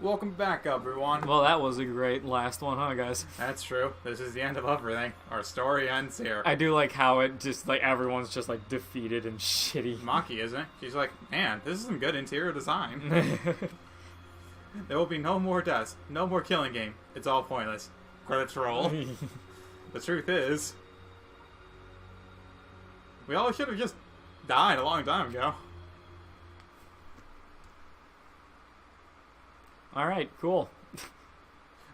Welcome back, everyone. Well, that was a great last one, huh, guys? That's true. This is the end of everything. Our story ends here. I do like how it just, like, everyone's just, like, defeated and shitty. Maki, isn't it? She's like, man, this is some good interior design. There will be no more deaths. No more killing game. It's all pointless. Credits roll. The truth is, we all should have just died a long time ago. Alright, cool.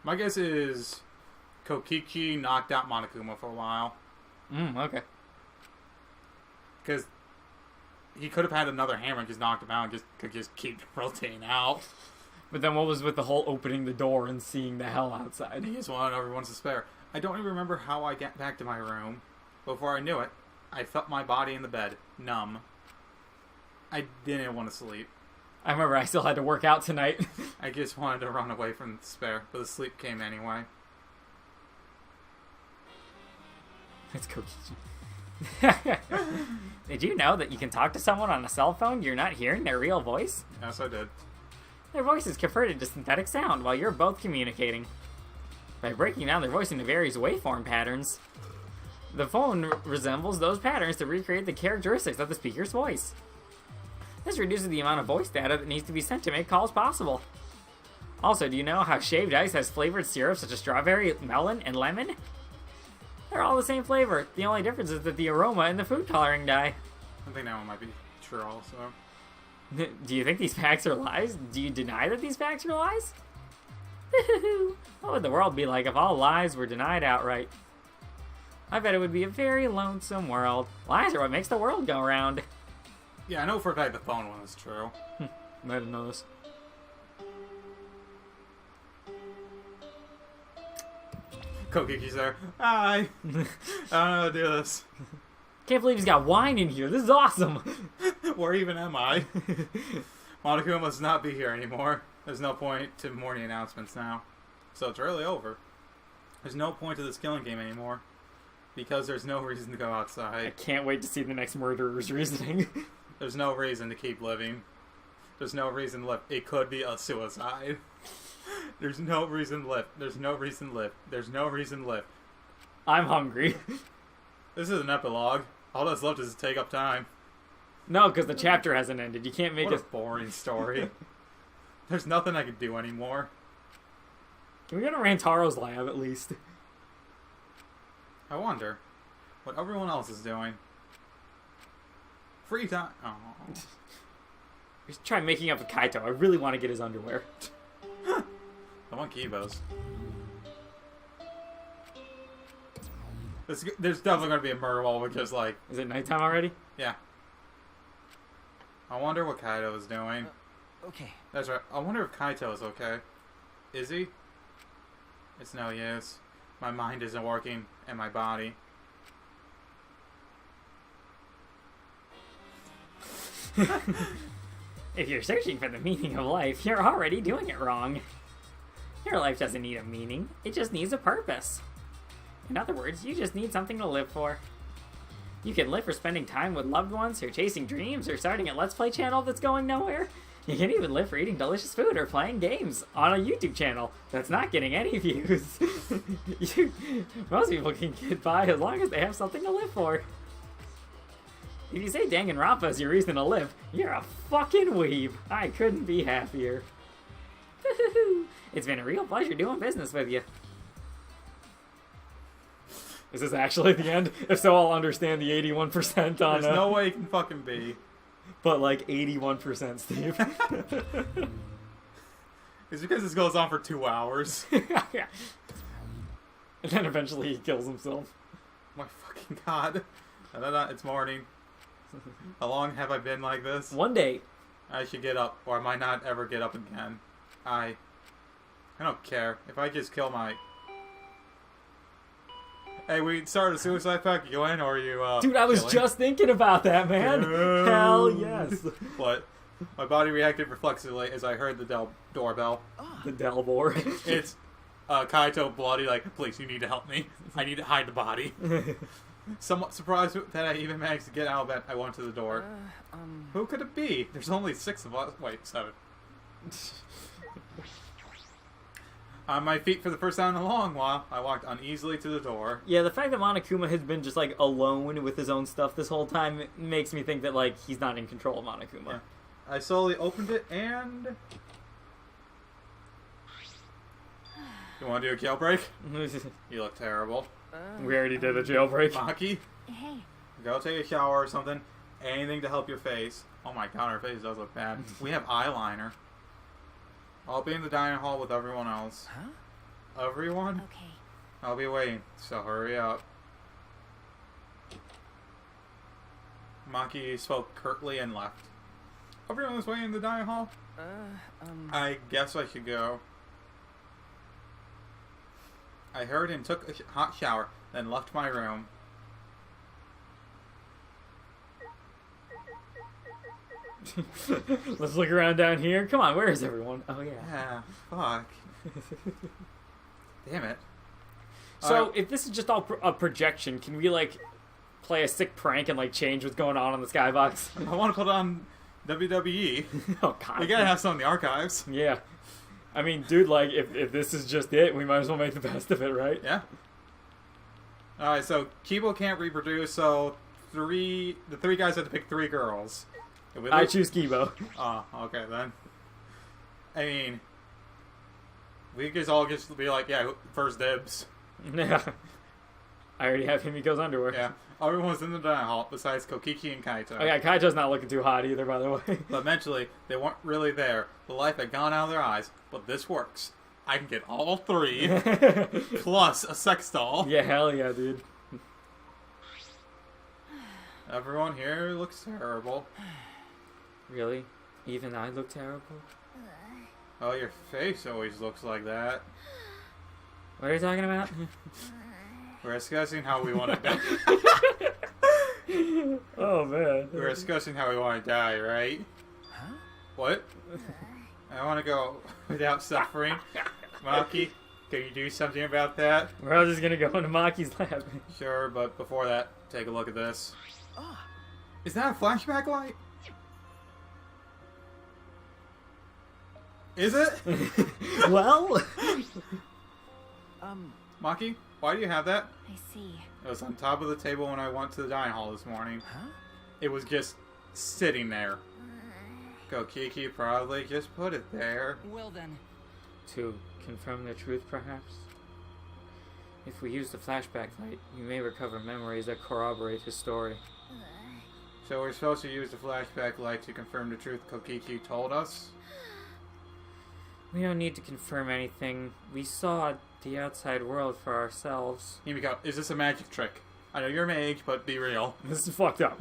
My guess is Kokichi knocked out Monokuma for a while. Okay. Because he could have had another hammer and just knocked him out and could just keep rotating out. But then what was with the whole opening the door and seeing the hell outside? He just wanted everyone's to spare. I don't even remember how I got back to my room. Before I knew it, I felt my body in the bed, numb. I didn't want to sleep. I remember I still had to work out tonight. I just wanted to run away from despair, but the sleep came anyway. It's Kokichi. Did you know that you can talk to someone on a cell phone you're not hearing their real voice? Yes, I did. Their voice is converted to synthetic sound while you're both communicating. By breaking down their voice into various waveform patterns, the phone resembles those patterns to recreate the characteristics of the speaker's voice. This reduces the amount of voice data that needs to be sent to make calls possible. Also, do you know how shaved ice has flavored syrups such as strawberry, melon, and lemon? They're all the same flavor. The only difference is that the aroma and the food coloring dye. I think that one might be true also. Do you think these facts are lies? Do you deny that these facts are lies? What would the world be like if all lies were denied outright? I bet it would be a very lonesome world. Lies are what makes the world go round. Yeah, I know for a fact the phone one is true. I didn't know this. Kokichi's there. Hi! I don't know how to do this. Can't believe he's got wine in here. This is awesome. Where even am I? Monokuma must not be here anymore. There's no point to morning announcements now. So it's really over. There's no point to this killing game anymore. Because there's no reason to go I outside. can't wait to see the next murderer's reasoning. There's no reason to keep living. There's no reason to live. It could be a suicide. There's no reason to live. There's no reason to live. There's no reason to live. I'm hungry. This is an epilogue. All that's left is to take up time. No, because the chapter hasn't ended. You can't make What a it. boring story. There's nothing I can do anymore. Can we go to Rantaro's lab at least? I wonder what everyone else is doing. Free time. Oh. Just try making up with Kaito. I really want to get his underwear. I want Kibo's. There's definitely going to be a murder wall because, like... Is it nighttime already? Yeah. I wonder what Kaito is doing. Okay. That's right. I wonder if Kaito is okay. Is he? It's no use. My mind isn't working, and my body. If you're searching for the meaning of life, you're already doing it wrong. Your life doesn't need a meaning. It just needs a purpose. In other words, you just need something to live for. You can live for spending time with loved ones, or chasing dreams, or starting a Let's Play channel that's going nowhere. You can even live for eating delicious food or playing games on a YouTube channel that's not getting any views. Most people can get by as long as they have something to live for. If you say Danganronpa is your reason to live, you're a fucking weeb. I couldn't be happier. It's been a real pleasure doing business with you. Is this actually the end? If so, I'll understand the 81% on... There's no way it can fucking be. But like 81%, Steve. It's because this goes on for 2 hours. Yeah. And then eventually he kills himself. My fucking god. It's morning. How long have I been like this? One day. I should get up, or I might not ever get up again. I don't care. If I just kill my... Hey, we started a suicide pact. You in, or are you, Dude, I was killing? just thinking about that, man. Hell yes. What? My body reacted reflexively as I heard the doorbell. The Delvor. It's Kaito bloody, like, please, you need to help me. I need to hide the body. Somewhat surprised that I even managed to get out of bed, I went to the door. Who could it be? There's only 6 of us. Wait, 7. On my feet for the first time in a long while, I walked uneasily to the door. Yeah, the fact that Monokuma has been just, like, alone with his own stuff this whole time makes me think that, like, he's not in control of Monokuma. Yeah. I slowly opened it and... You want to do a jailbreak? You look terrible. We already did a jailbreak. Maki, Hey. go take a shower or something. Anything to help your face. Oh my god, her face does look bad. We have eyeliner. I'll be in the dining hall with everyone else. Huh? Everyone? Okay. I'll be waiting, so hurry up. Maki spoke curtly and left. Everyone's waiting in the dining hall? I guess I should go. I heard him took a hot shower, then left my room. Let's look around down here. Come on, where is everyone? Oh, yeah. Yeah, fuck. Damn it. So, if this is just all a projection, can we, like, play a sick prank and, like, change what's going on the skybox? I want to put on WWE. Oh, God. We gotta have some in the archives. Yeah. I mean, dude, like, if this is just it, we might as well make the best of it, right? Yeah. Alright, so Kibo can't reproduce, so the three guys have to pick 3 girls. I choose Kibo. Oh, okay then. I mean, we could all just be like, yeah, first dibs. Yeah. I already have Himiko's underwear. Yeah. Everyone's in the dining hall besides Kokiki and Kaito. Oh, yeah, Kaito's not looking too hot either, by the way. But eventually, they weren't really there. The life had gone out of their eyes, but this works. I can get all 3, plus a sex doll. Yeah, hell yeah, dude. Everyone here looks terrible. Really? Even I look terrible? Oh, your face always looks like that. What are you talking about? We're discussing how we want to die. Oh, man. We're discussing how we want to die, right? Huh? What? I want to go without suffering. Maki, can you do something about that? We're all just gonna go into Maki's lab. Sure, but before that, take a look at this. Ah. Is that a flashback light? Is it? Well? Maki, why do you have that? I see. It was on top of the table when I went to the dining hall this morning. Huh? It was just sitting there. Kokiki probably just put it there. Well then. To confirm the truth, perhaps? If we use the flashback light, you may recover memories that corroborate his story. So we're supposed to use the flashback light to confirm the truth Kokiki told us? We don't need to confirm anything. We saw the outside world for ourselves. Himiko, is this a magic trick? I know you're a mage, but be real. This is fucked up.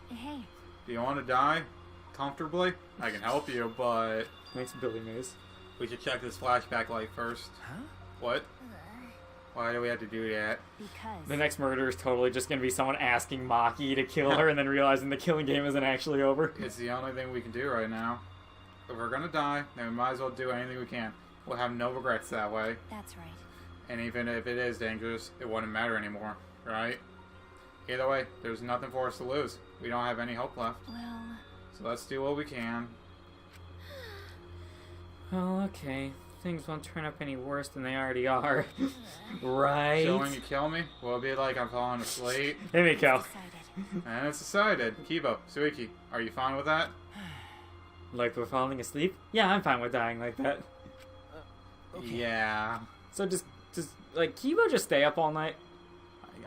Hey. Do you want to die comfortably? I can help you, but Thanks, Billy Mays. we should check this flashback light first. Huh? What? Why do we have to do that? Because. The next murder is totally just going to be someone asking Maki to kill her and then realizing the killing game isn't actually over. It's the only thing we can do right now. If we're gonna die, then we might as well do anything we can. We'll have no regrets that way. That's right. And even if it is dangerous, it wouldn't matter anymore, right? Either way, there's nothing for us to lose. We don't have any hope left. Well. So let's do what we can. Well, okay. Things won't turn up any worse than they already are. Right? So when you kill me, will it be like I'm falling asleep? Himiko. Decided. And it's decided. Kibo, Suiki, are you fine with that? Like we're falling asleep? Yeah, I'm fine with dying like that. Okay. Yeah. So just like, Kibo just stay up all night?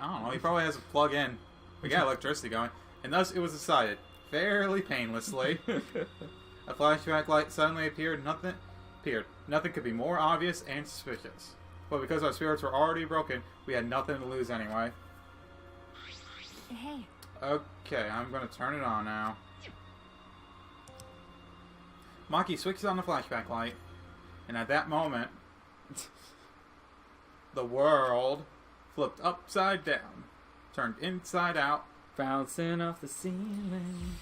I don't know, he probably has a plug in. We got electricity going. And thus it was decided, fairly painlessly. A flashback light suddenly appeared. Nothing could be more obvious and suspicious. But because our spirits were already broken, we had nothing to lose anyway. Hey. Okay, I'm gonna turn it on now. Maki switches on the flashback light, and at that moment, the world flipped upside down, turned inside out. Bouncing off the ceiling.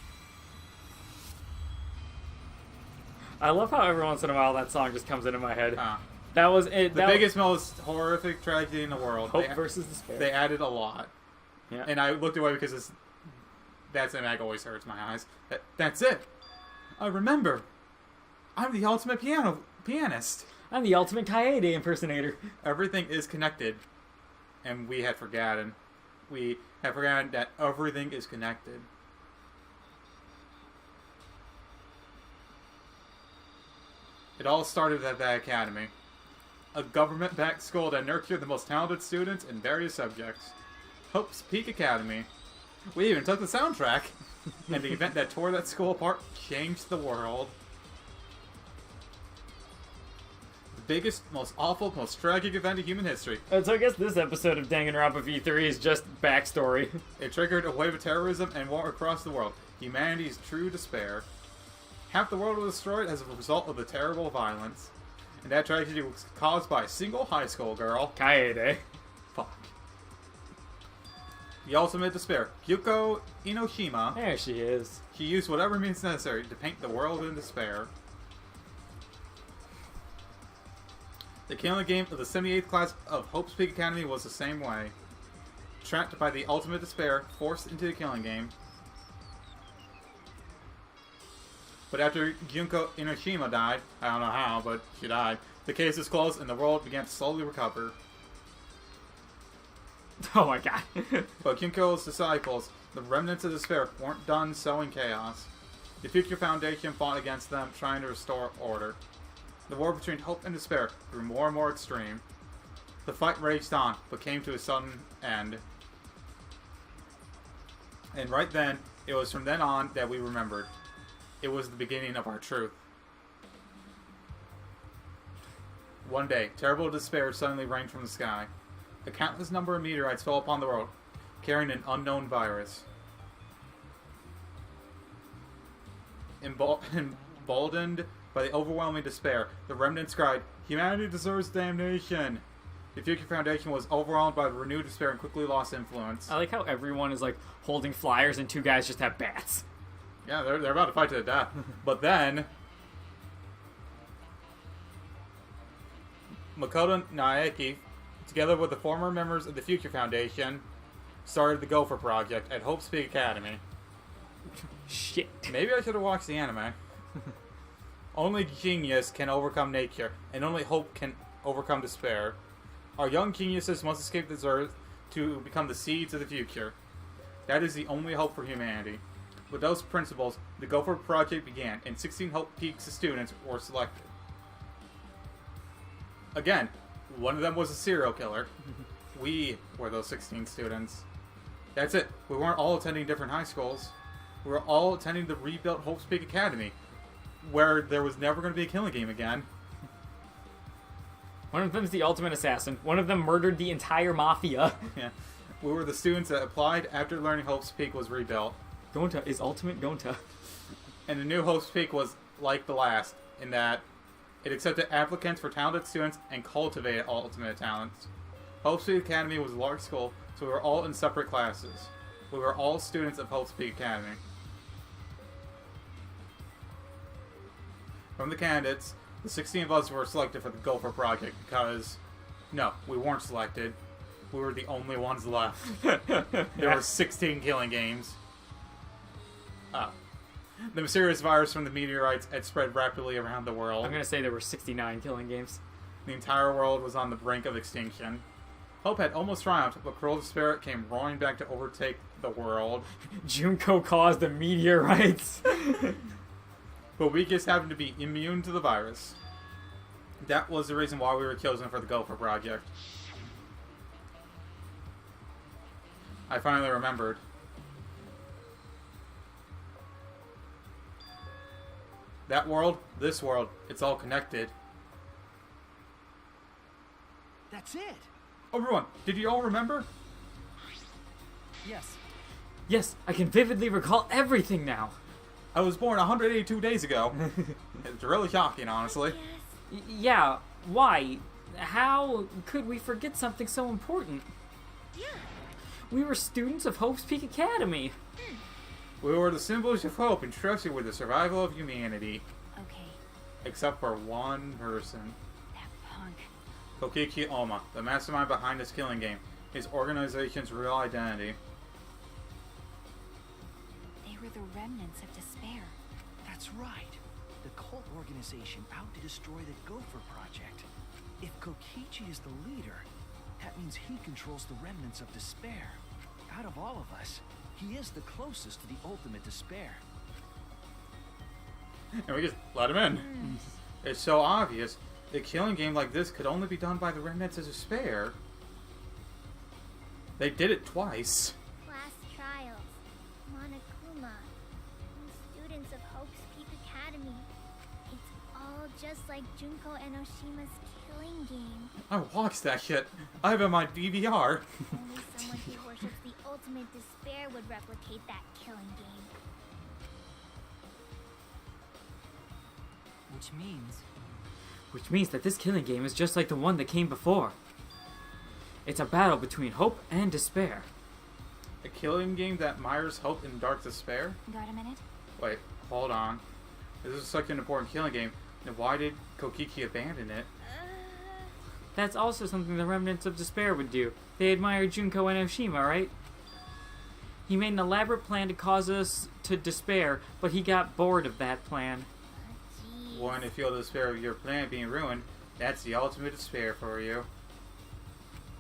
I love how every once in a while that song just comes into my head. That was it. The biggest, most horrific tragedy in the world. Hope versus despair. They added a lot. Yeah. And I looked away because that cinematic always hurts my eyes. That's it. Remember, I'm the ultimate pianist. I'm the ultimate Kaede impersonator. Everything is connected, and we had forgotten. We have forgotten that everything is connected. It all started at that academy. A government-backed school that nurtured the most talented students in various subjects. Hope's Peak Academy. We even took the soundtrack. And the event that tore that school apart changed the world. The biggest, most awful, most tragic event in human history. So I guess this episode of Danganronpa V3 is just backstory. It triggered a wave of terrorism and war across the world. Humanity's true despair. Half the world was destroyed as a result of the terrible violence. And that tragedy was caused by a single high school girl. Kaede. Fuck. The ultimate despair. Kyuko Inoshima. There she is. She used whatever means necessary to paint the world in despair. The killing game of the 78th class of Hope's Peak Academy was the same way. Trapped by the ultimate despair, forced into the killing game. But after Junko Inoshima died, I don't know how, but she died, the case is closed and the world began to slowly recover. Oh my god. But Junko's disciples, the remnants of despair, weren't done sowing chaos. The Future Foundation fought against them, trying to restore order. The war between hope and despair grew more and more extreme. The fight raged on, but came to a sudden end. And right then, it was from then on that we remembered. It was the beginning of our truth. One day, terrible despair suddenly rained from the sky. A countless number of meteorites fell upon the world, carrying an unknown virus. Emboldened by the overwhelming despair, the remnants cried, "Humanity deserves damnation!" The Future Foundation was overwhelmed by the renewed despair and quickly lost influence. I like how everyone is like holding flyers and two guys just have bats. Yeah, they're about to fight to the death. But then, Makoto Naeki, together with the former members of the Future Foundation, started the Gopher Project at Hope's Peak Academy. Shit. Maybe I should have watched the anime. Only genius can overcome nature, and only hope can overcome despair. Our young geniuses must escape this earth to become the seeds of the future. That is the only hope for humanity. With those principles, the Gopher Project began, and 16 Hope Peaks students were selected. Again, one of them was a serial killer. We were those 16 students. That's it. We weren't all attending different high schools. We were all attending the rebuilt Hope's Peak Academy, where there was never going to be a killing game again. One of them's the ultimate assassin. One of them murdered the entire mafia. Yeah. We were the students that applied after learning Hope's Peak was rebuilt. Gonta is ultimate Gonta. And the new Hope's Peak was like the last, in that it accepted applicants for talented students and cultivated ultimate talents. Hope's Peak Academy was a large school, so we were all in separate classes. We were all students of Hope's Peak Academy. From the candidates, the 16 of us were selected for the Gopher Project because, no, we weren't selected. We were the only ones left. There were 16 killing games. The mysterious virus from the meteorites had spread rapidly around the world. I'm gonna say there were 69 killing games. The entire world was on the brink of extinction. Hope had almost triumphed, but cruel despair came roaring back to overtake the world. Junko caused the meteorites. But we just happened to be immune to the virus. That was the reason why we were chosen for the Gopher Project. I finally remembered. That world, this world, it's all connected. That's it. Everyone, did you all remember? Yes. Yes, I can vividly recall everything now. I was born 182 days ago. It's really shocking, honestly. Yeah, why? How could we forget something so important? Yeah. We were students of Hope's Peak Academy. We were the symbols of hope entrusted with the survival of humanity. Okay. Except for one person. That punk. Kokichi Oma, the mastermind behind this killing game. His organization's real identity. They were the remnants of despair. That's right. the cult organization out to destroy the Gopher Project. If Kokichi is the leader, that means he controls the remnants of despair. Out of all of us, he is the closest to the ultimate despair. And we just let him in. It's so obvious. A killing game like this could only be done by the remnants of despair. They did it twice. Class trials, Monokuma, and students of Hope's Peak Academy. It's all just like Junko Enoshima's killing game. I watched that shit. I have it on my DVR. Only someone who worships the ultimate despair would replicate that killing game. Which means that this killing game is just like the one that came before. It's a battle between hope and despair. A killing game that mires hope in dark despair? Got a minute? Wait, hold on. This is such an important killing game. Then why did Kokichi abandon it? That's also something the remnants of despair would do. They admired Junko Enoshima, right? He made an elaborate plan to cause us to despair, but he got bored of that plan. Jeez. When you feel the despair of your plan being ruined, that's the ultimate despair for you.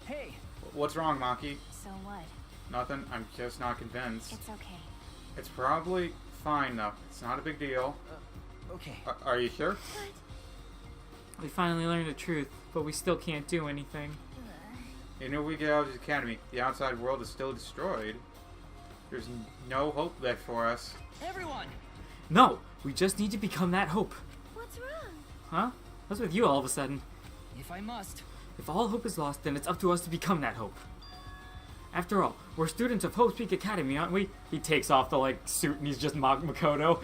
Hey! What's wrong, Maki? So what? Nothing. I'm just not convinced. It's okay. It's probably fine, though. It's not a big deal. Okay. Are you sure? But We finally learned the truth, but we still can't do anything. You know, we get out of the academy. The outside world is still destroyed. There's no hope left for us. Everyone! No! We just need to become that hope. what's wrong? Huh? What's with you all of a sudden? If I must. If all hope is lost, then it's up to us to become that hope. After all, we're students of Hope's Peak Academy, aren't we? He takes off the, suit and he's just Makoto.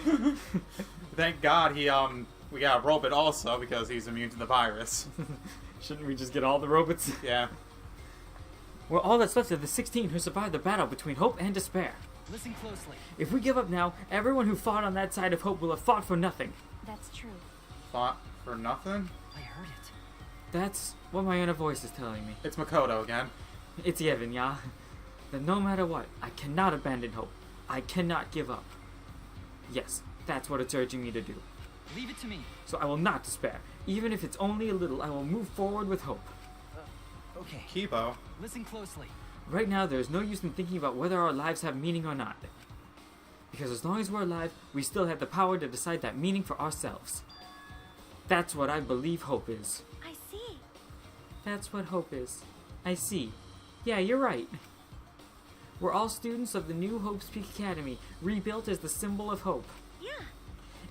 Thank God we got a robot also because he's immune to the virus. Shouldn't we just get all the robots? Yeah. We're all that's left of the 16 who survived the battle between hope and despair. Listen closely. If we give up now, everyone who fought on that side of hope will have fought for nothing. That's true. Fought for nothing? I heard it. That's what my inner voice is telling me. It's Makoto again. It's Yevon, yeah? That no matter what, I cannot abandon hope. I cannot give up. Yes, that's what it's urging me to do. Leave it to me. So I will not despair. Even if it's only a little, I will move forward with hope. Okay. Kibo. Listen closely. Right now, there is no use in thinking about whether our lives have meaning or not. Because as long as we're alive, we still have the power to decide that meaning for ourselves. That's what I believe hope is. I see. That's what hope is. I see. Yeah, you're right. We're all students of the new Hope's Peak Academy, rebuilt as the symbol of hope. Yeah.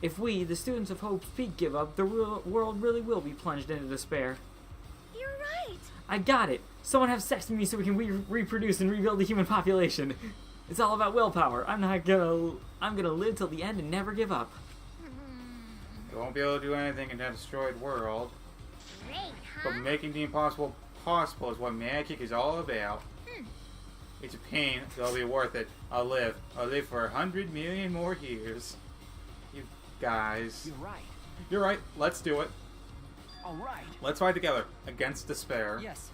If we, the students of Hope's Peak, give up, the world really will be plunged into despair. You're right. I got it! Someone have sex with me so we can reproduce and rebuild the human population. It's all about willpower. I'm gonna live till the end and never give up. You won't be able to do anything in that destroyed world. Great, But huh? making the impossible possible is what magic is all about. It's a pain, but it'll be worth it. I'll live for 100 million more years. You guys. You're right. You're right. Let's do it. All right. Let's fight together against despair. Yes.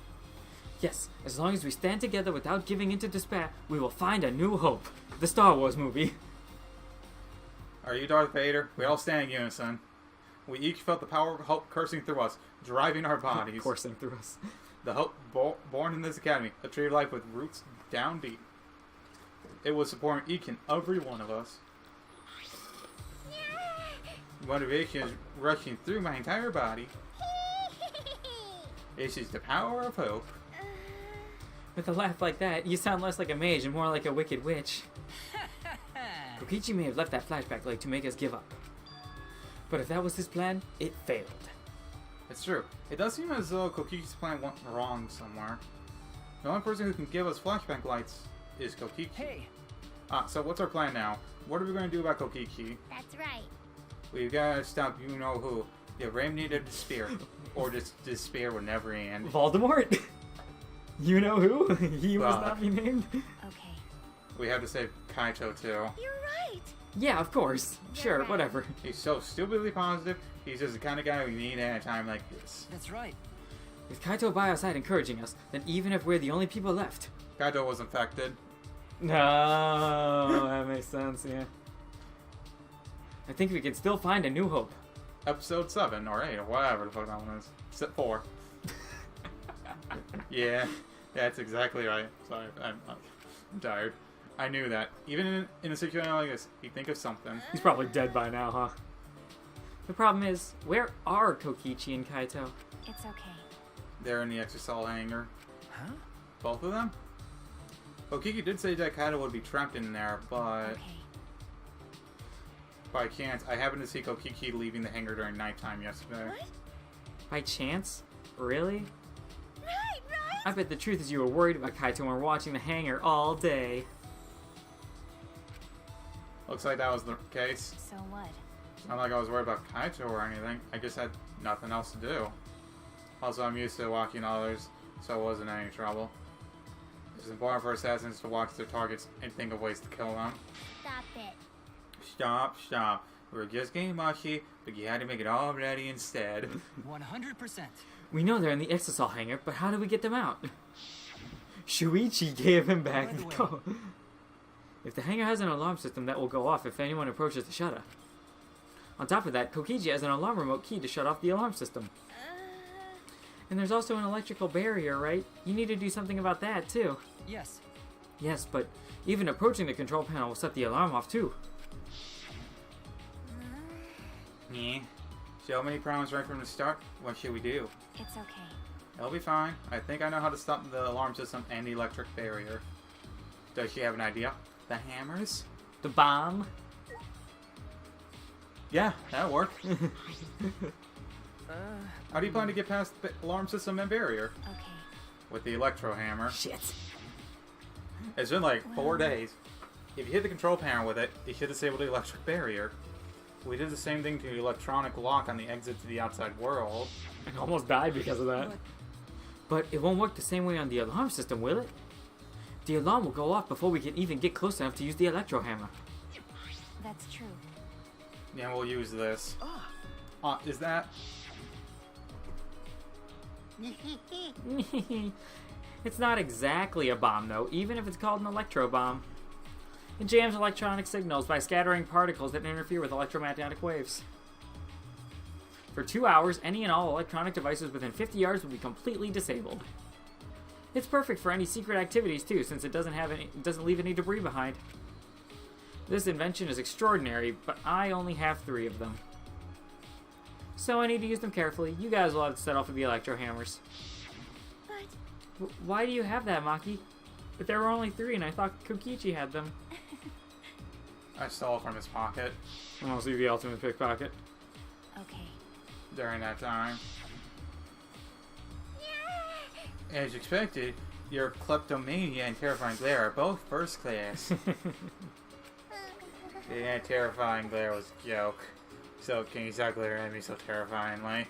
Yes, as long as we stand together without giving into despair, we will find a new hope. The Star Wars movie. Are you Darth Vader? We all stand in unison. We each felt the power of hope coursing through us, driving our bodies. Coursing through us. The hope born in this academy, a tree of life with roots down deep. It was supporting each and every one of us. Motivation is rushing through my entire body. This is the power of hope. With a laugh like that, you sound less like a mage and more like a wicked witch. Kokichi may have left that flashback lake to make us give up. But if that was his plan, it failed. It's true. It does seem as though Kokichi's plan went wrong somewhere. The only person who can give us flashback lights is Kokichi. Hey. So what's our plan now? What are we going to do about Kokichi? That's right. We've got to stop you-know-who. The remnant of despair. Or just despair will never end. Voldemort? You know who? He must Fuck. not be named. Okay. We have to save Kaito too. You're right. Yeah, of course. Sure, right. whatever. He's so stupidly positive. He's just the kind of guy we need at a time like this. That's right. With Kaito by our side encouraging us, then even if we're the only people left. Kaito was infected. No, that makes sense, yeah. I think we can still find a new hope. Episode 7 or 8 or whatever the fuck that one is. 4. Yeah, that's exactly right. Sorry, I'm tired. I knew that. Even in a situation like this, you think of something. He's probably dead by now, huh? The problem is, where are Kokichi and Kaito? It's okay. They're in the Exisal hangar. Huh? Both of them? Okiki did say that Kaito would be trapped in there, but Okay. by chance, I happened to see Kokiki leaving the hangar during nighttime yesterday. What? By chance? Really? Right, right. I bet the truth is you were worried about Kaito and were watching the hangar all day. Looks like that was the case. So what? It's not like I was worried about Kaito or anything. I just had nothing else to do. Also, I'm used to watching others, so it wasn't any trouble. It's important for assassins to watch their targets and think of ways to kill them. Stop it. Stop. We were just getting mushy, but you had to make it all ready instead. 100%. We know they're in the Exisal hangar, but how do we get them out? Shuichi gave him back By the the way- code. If the hangar has an alarm system, that will go off if anyone approaches the shutter. On top of that, Kokichi has an alarm remote key to shut off the alarm system. And there's also an electrical barrier, right? You need to do something about that, too. Yes. Yes, but even approaching the control panel will set the alarm off, too. Yeah. So many problems right from the start. What should we do? It's okay. It'll be fine. I think I know how to stop the alarm system and the electric barrier. Does she have an idea? The hammers? The bomb? Yeah, that'll work. Uh, How do you plan to get past the alarm system and barrier? Okay. With the electro hammer. Shit. It's been like 4 days. If you hit the control panel with it, you should disable the electric barrier. We did the same thing to the electronic lock on the exit to the outside world. I almost died because of that. But it won't work the same way on the alarm system, will it? The alarm will go off before we can even get close enough to use the electro hammer. That's true. Yeah, we'll use this. ah, Is that... It's not exactly a bomb, though, even if it's called an electro bomb. It jams electronic signals by scattering particles that interfere with electromagnetic waves. For 2 hours, any and all electronic devices within 50 yards will be completely disabled. It's perfect for any secret activities, too, since it doesn't leave any debris behind. This invention is extraordinary, but I only have 3 of them. So I need to use them carefully. You guys will have to set off with the electro hammers. But Why do you have that, Maki? But there were only 3, and I thought Kokichi had them. I stole it from his pocket And I'll see the ultimate pickpocket. okay. during that time. As expected, your kleptomania and terrifying glare are both first class. Yeah, terrifying glare was a joke. So can you stop glaring at me so terrifyingly?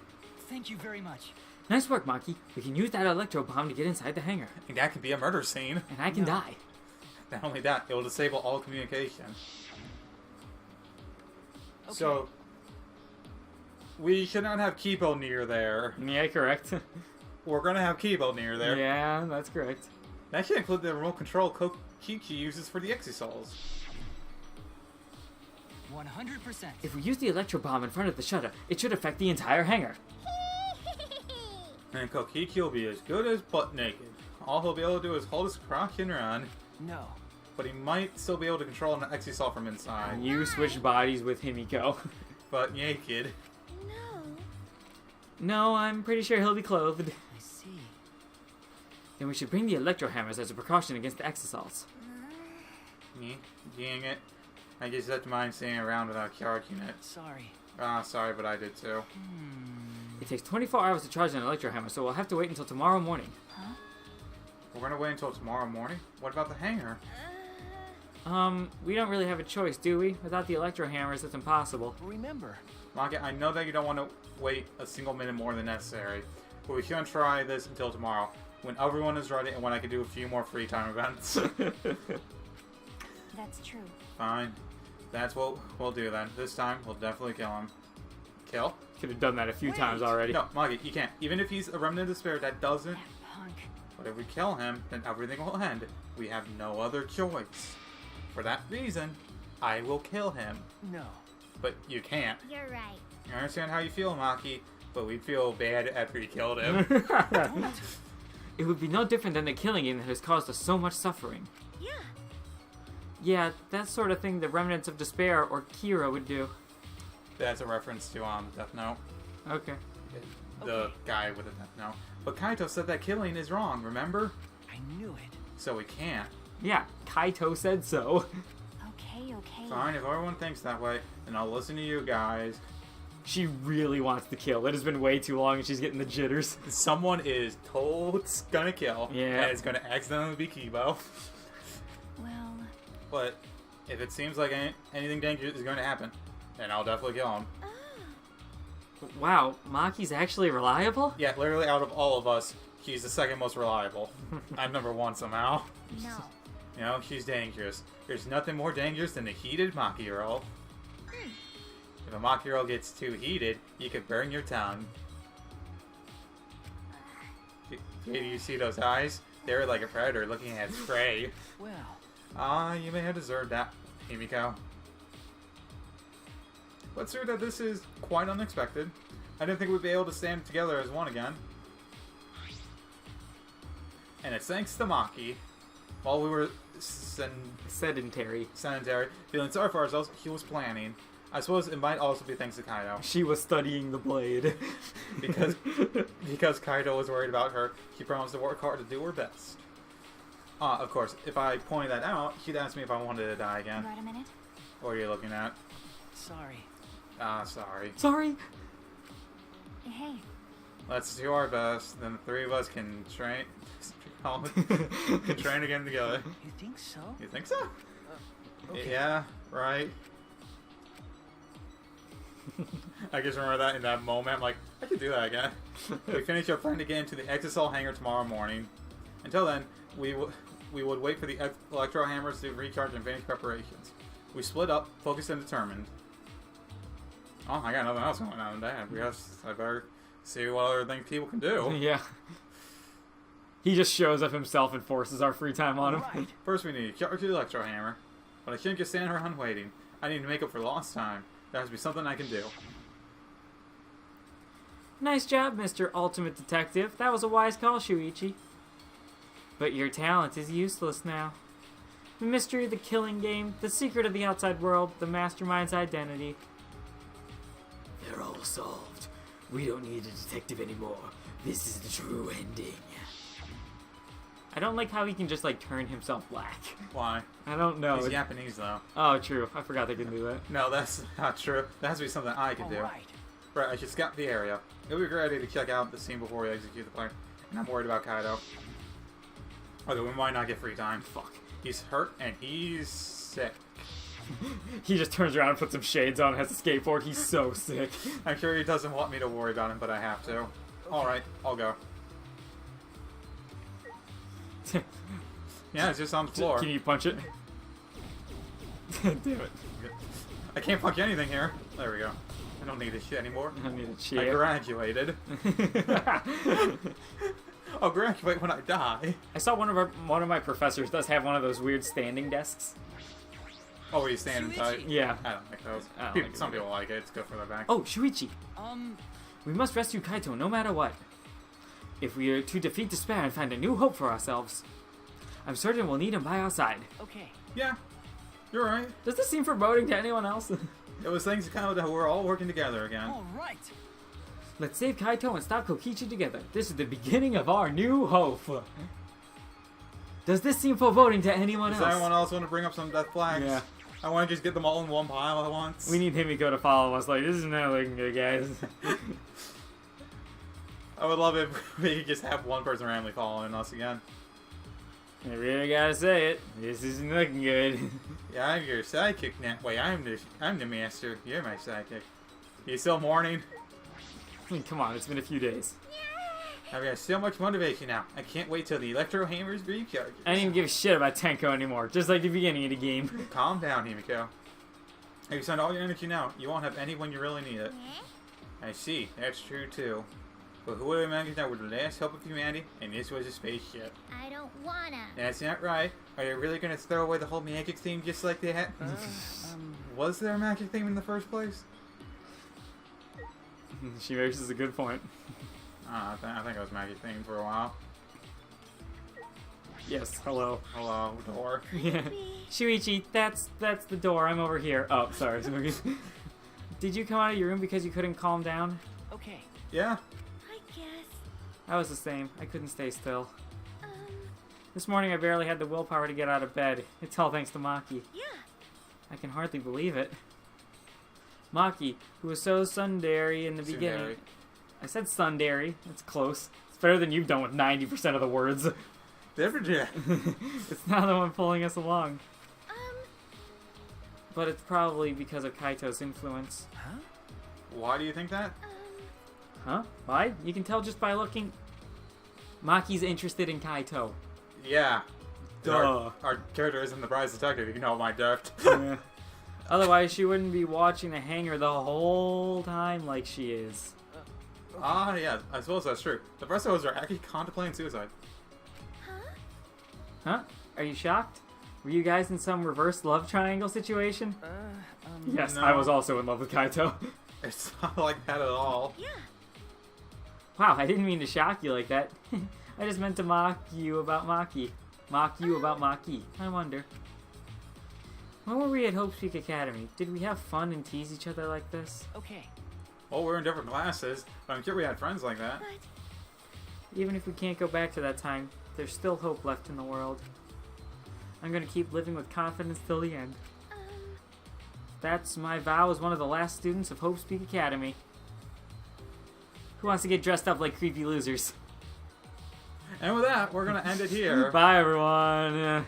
thank you very much. Nice work, Maki. We can use that electro bomb to get inside the hangar. And that could be a murder scene. And I can No. die. Not only that, it will disable all communication. Okay. So, we should not have Kibo near there. Yeah, correct. We're gonna have Kibo near there. Yeah, that's correct. That should include the remote control Kokichi uses for the Exisouls. 100%. If we use the electro bomb in front of the shutter, it should affect the entire hangar. And Kokichi will be as good as butt naked. All he'll be able to do is hold his crotch and run. No. But he might still be able to control an Exisol from inside. And you switch bodies with Himiko. But naked. No. No, I'm pretty sure he'll be clothed. I see. Then we should bring the electro hammers as a precaution against the exosalts. Yeah, dang it. I just had mind staying around without charging it. Sorry. Ah, sorry, but I did too. It takes 24 hours to charge an electro hammer, so we'll have to wait until tomorrow morning. We're gonna wait until tomorrow morning? What about the hangar? We don't really have a choice, do we? Without the electro hammers, it's impossible. Remember, Rocket, I know that you don't want to wait a single minute more than necessary, but we shouldn't try this until tomorrow, when everyone is ready and when I can do a few more free time events. That's true. Fine. That's what we'll do then. This time, we'll definitely kill him. Kill? Could have done that a few times already. No, Maggie, you can't. Even if he's a remnant of spirit, that doesn't. Punk. But if we kill him, then everything will end. We have no other choice. For that reason, I will kill him. no. but you can't. You're right. I understand how you feel, Maki, but we'd feel bad after you killed him. It would be no different than the killing game that has caused us so much suffering. Yeah. Yeah, that sort of thing the Remnants of Despair or Kira would do. That's a reference to Death Note. Okay. The guy with the Death Note. But Kaito said that killing is wrong, remember? I knew it. So we can't. Yeah, Kaito said so. Okay, okay. Fine, if everyone thinks that way, then I'll listen to you guys. She really wants to kill. It has been way too long and she's getting the jitters. Someone is totes gonna kill. Yeah. And it's gonna accidentally be Kibo. Well, But if it seems like anything dangerous is going to happen, then I'll definitely kill him. Wow, Maki's actually reliable? Yeah, literally out of all of us, she's the second most reliable. I'm number one somehow. no. You know, she's dangerous. There's nothing more dangerous than a heated Maki roll. If a Maki roll gets too heated, you could burn your tongue. Do you see those eyes? They're like a predator looking at its prey. Well, You may have deserved that, Himiko. Let's hear that this is quite unexpected. I didn't think we'd be able to stand together as one again. And it's thanks to Maki. While we were Sedentary. sedentary, feeling sorry for ourselves, he was planning. I suppose it might also be thanks to Kaido. She was studying the blade. Because Kaido was worried about her, she promised to work hard to do her best. Of course, if I pointed that out, she'd ask me if I wanted to die again. Got a minute? What are you looking at? sorry. Sorry. Sorry. Hey. Let's do our best, then the three of us can train... can train again together. You think so? You think so? Okay. Yeah, right. I just remember that in that moment. I'm like, I could do that again. We finish our plan to get into the Exisol hangar tomorrow morning. Until then, we would wait for the electro hammers to recharge and finish preparations. We split up, focused and determined. Oh, I got nothing else going on today. I guess I better see what other things people can do. Yeah. He just shows up himself and forces our free time on him. Right. First, we need to charge the electro hammer. But I shouldn't just stand around waiting. I need to make up for lost time. There has to be something I can do. Nice job, Mr. Ultimate Detective. That was a wise call, Shuichi. But your talent is useless now. The mystery of the killing game, the secret of the outside world, the mastermind's identity. They're all solved. We don't need a detective anymore. This is the true ending. I don't like how he can just, like, turn himself black. Why? I don't know. He's Japanese, though. Oh, true. I forgot they can do that. No, that's not true. That has to be something I can do. Alright. Right, I should scout the area. It would be great idea to check out the scene before we execute the plan. And I'm worried about Kaido. Okay, we might not get free time. Fuck. He's hurt and he's sick. He just turns around and puts some shades on and has a skateboard. He's so sick. I'm sure he doesn't want me to worry about him, but I have to. Alright, I'll go. Yeah, it's just on the floor. Can you punch it? Damn it. I can't punch anything here. There we go. I don't need this shit anymore. I need a I chair. graduated. I'll graduate when I die. I saw one of my professors does have one of those weird standing desks. Oh, are you standing tight? Yeah. I don't like those. I don't People, like some them. people like it. It's good for their back. Oh, Shuichi. We must rescue Kaito no matter what. If we are to defeat despair and find a new hope for ourselves, I'm certain we'll need him by our side. Okay. Yeah, you're right. Does this seem foreboding to anyone else? It was things kind of that we're all working together again. Alright. Let's save Kaito and stop Kokichi together. This is the beginning of our new hope. Does this seem foreboding to anyone Does else? anyone else want to bring up some death flags? Yeah. I want to just get them all in one pile at once. We need Himiko to follow us. Like, this is not looking good, guys. I would love it if we could just have one person randomly following us again. I really gotta say it. This isn't looking good. Yeah, I'm your sidekick now. Wait, I'm the master. You're my sidekick. You still mourning? I mean, come on, it's been a few days. I've got so much motivation now. I can't wait till the electro hammers recharge. I don't even give a shit about Tenko anymore, just like the beginning of the game. Calm down, Himiko. If you send all your energy now, you won't have any when you really need it. I see, that's true too. But who would have imagined that we're the last hope of humanity, and this was a spaceship? I don't wanna. That's not right. Are you really gonna throw away the whole magic theme just like that? Was there a magic theme in the first place? She raises a good point. I think it was magic themed for a while. Yes, hello. Hello, door. Yeah. Shuichi, that's the door. I'm over here. Oh, sorry. Did you come out of your room because you couldn't calm down? Okay. Yeah. I guess. I was the same. I couldn't stay still. Um, This morning I barely had the willpower to get out of bed. It's all thanks to Maki. yeah. I can hardly believe it. Maki, who was so tsundere in the beginning. Tsundere. I said tsundere. It's close. It's better than you've done with 90% of the words. Different, yeah. It's not the one pulling us along. Um, But it's probably because of Kaito's influence. Huh? Why do you think that? Huh? Why? You can tell just by looking. Maki's interested in Kaito. Yeah. Duh. Our character isn't the prize detective, you can know my depth. Yeah. Otherwise, she wouldn't be watching the hangar the whole time like she is. Ah, yeah, I suppose that's true. The rest of us are actually contemplating suicide. Huh? Are you shocked? Were you guys in some reverse love triangle situation? Yes, no. I was also in love with Kaito. It's not like that at all. yeah. Wow, I didn't mean to shock you like that. I just meant to mock you about Maki. Mock you about Maki. I wonder. When were we at Hope's Peak Academy? Did we have fun and tease each other like this? Okay. Well, we're in different classes, but I'm sure we had friends like that. But Even if we can't go back to that time, there's still hope left in the world. I'm gonna keep living with confidence till the end. That's my vow as one of the last students of Hope's Peak Academy. Who wants to get dressed up like creepy losers? And with that, we're gonna end it here. Bye, everyone.